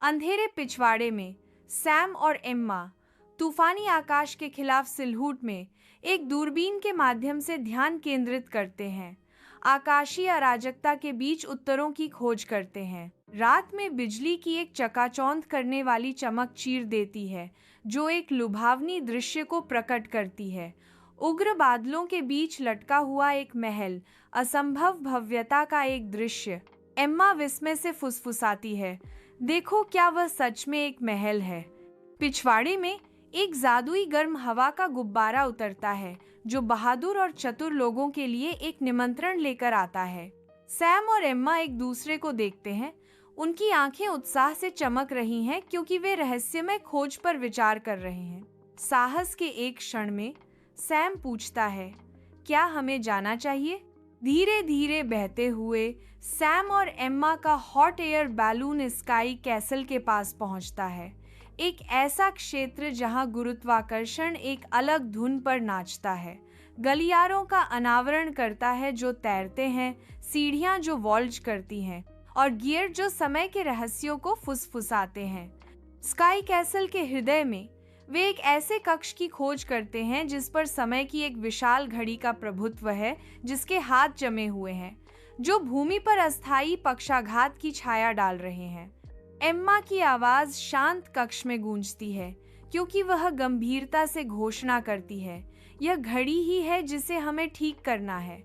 अंधेरे पिछवाड़े में सैम और एम्मा तूफानी आकाश के खिलाफ सिलहूट में एक दूरबीन के माध्यम से ध्यान केंद्रित करते हैं। आकाशीय अराजकता के बीच उत्तरों की खोज करते हैं। रात में बिजली की एक चकाचौंध करने वाली चमक चीर देती है, जो एक लुभावनी दृश्य को प्रकट करती है। उग्र बादलों के बीच लटका हुआ एक महल, असंभव भव्यता का एक दृश्य। एम्मा विस्मय से फुसफुसाती है, देखो, क्या वह सच में एक महल है। पिछवाड़े में एक जादुई गर्म हवा का गुब्बारा उतरता है, जो बहादुर और चतुर लोगों के लिए एक निमंत्रण लेकर आता है। सैम और एम्मा एक दूसरे को देखते हैं। उनकी आंखें उत्साह से चमक रही हैं, क्योंकि वे रहस्यमय खोज पर विचार कर रहे हैं। साहस के एक क्षण में सैम पूछता है, क्या हमें जाना चाहिए? धीरे धीरे बहते हुए सैम और एम्मा का hot air balloon sky castle के पास पहुंचता है। एक ऐसा क्षेत्र जहां गुरुत्वाकर्षण एक अलग धुन पर नाचता है। गलियारों का अनावरण करता है जो तैरते हैं, सीढ़ियां जो वॉल्ज करती हैं, और गियर जो समय के रहस्यों को फुसफुसाते हैं। स्काई कैसल के हृदय में वे एक ऐसे कक्ष की खोज करते हैं जिस पर समय की एक विशाल घड़ी का प्रभुत्व है, जिसके हाथ जमे हुए हैं, जो भूमि पर अस्थायी पक्षाघात की छाया डाल रहे हैं। एम्मा की आवाज शांत कक्ष में गूंजती है, क्योंकि वह गंभीरता से घोषणा करती है, यह घड़ी ही है जिसे हमें ठीक करना है।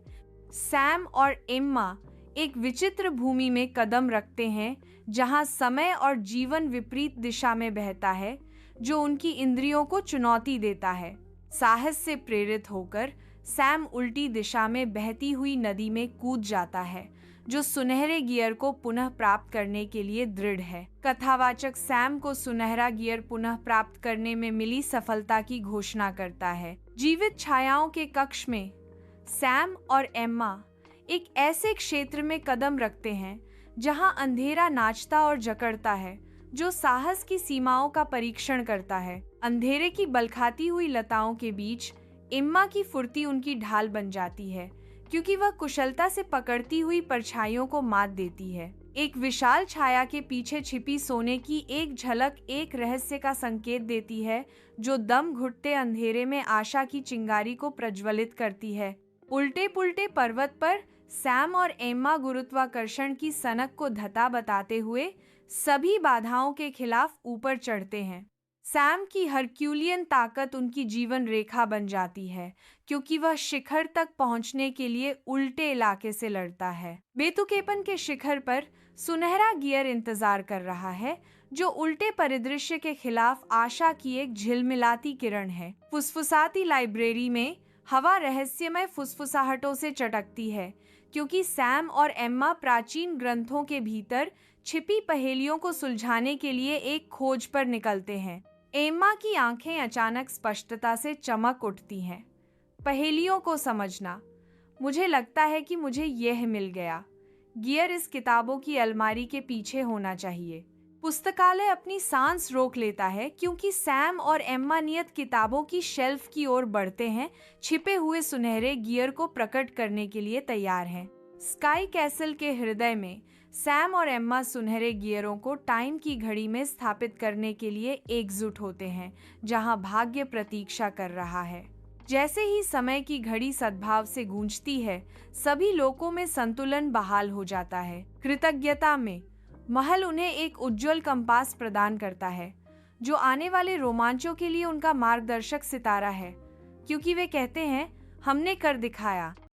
सैम और एम्मा एक विचित्र भूमि में कदम रखते हैं, जहां समय और जीवन विपरीत दिशा में बहता है, जो उनकी इंद्रियों को चुनौती देता है। साहस से प्रेरित होकर सैम उल्टी दिशा में बहती हुई नदी में कूद जाता है, जो सुनहरे गियर को पुनः प्राप्त करने के लिए दृढ़ है। कथावाचक सैम को सुनहरा गियर पुनः प्राप्त करने में मिली सफलता की घोषणा करता है। जीवित छायाओं के कक्ष में सैम और एम्मा एक ऐसे क्षेत्र में कदम रखते हैं जहां अंधेरा नाचता और जकड़ता है, जो साहस की सीमाओं का परीक्षण करता है। अंधेरे की बलखाती हुई लताओं के बीच एम्मा की फुर्ती उनकी ढाल बन जाती है, क्योंकि वह कुशलता से पकड़ती हुई परछाइयों को मात देती है। एक विशाल छाया के पीछे छिपी सोने की एक झलक एक रहस्य का संकेत देती है, जो दम घुटते अंधेरे में आशा की चिंगारी को प्रज्वलित करती है। उल्टे पुल्टे पर्वत पर सैम और एम्मा गुरुत्वाकर्षण की सनक को धता बताते हुए सभी बाधाओं के खिलाफ ऊपर चढ़ते हैं। सैम की हरक्यूलियन ताकत उनकी जीवन रेखा बन जाती है, क्योंकि वह शिखर तक पहुंचने के लिए उल्टे इलाके से लड़ता है। बेतुकेपन के शिखर पर सुनहरा गियर इंतजार कर रहा है, जो उल्टे परिदृश्य के खिलाफ आशा की एक झिलमिलाती किरण है। फुसफुसाती लाइब्रेरी में हवा रहस्यमय फुसफुसाहटों से चटकती है, क्योंकि सैम और एम्मा प्राचीन ग्रंथों के भीतर छिपी पहेलियों को सुलझाने के लिए एक खोज पर निकलते हैं। एम्मा की आंखें अचानक स्पष्टता से चमक उठती हैं। पहेलियों को समझना, मुझे लगता है कि मुझे यह मिल गया। गियर इस किताबों की अलमारी के पीछे होना चाहिए। पुस्तकालय अपनी सांस रोक लेता है, क्योंकि सैम और एम्मा नियत किताबों की शेल्फ की ओर बढ़ते हैं, छिपे हुए सुनहरे गियर को प्रकट करने के लिए तैयार हैं। स्काई कैसल के हृदय में सैम और एम्मा सुनहरे गियरों को टाइम की घड़ी में स्थापित करने के लिए एकजुट होते हैं, जहां भाग्य प्रतीक्षा कर रहा है। जैसे ही समय की घड़ी सद्भाव से गूंजती है, सभी लोगों में संतुलन बहाल हो जाता है। कृतज्ञता में महल उन्हें एक उज्जवल कंपास प्रदान करता है, जो आने वाले रोमांचों के लिए उनका मार्गदर्शक सितारा है, क्योंकि वे कहते हैं, हमने कर दिखाया।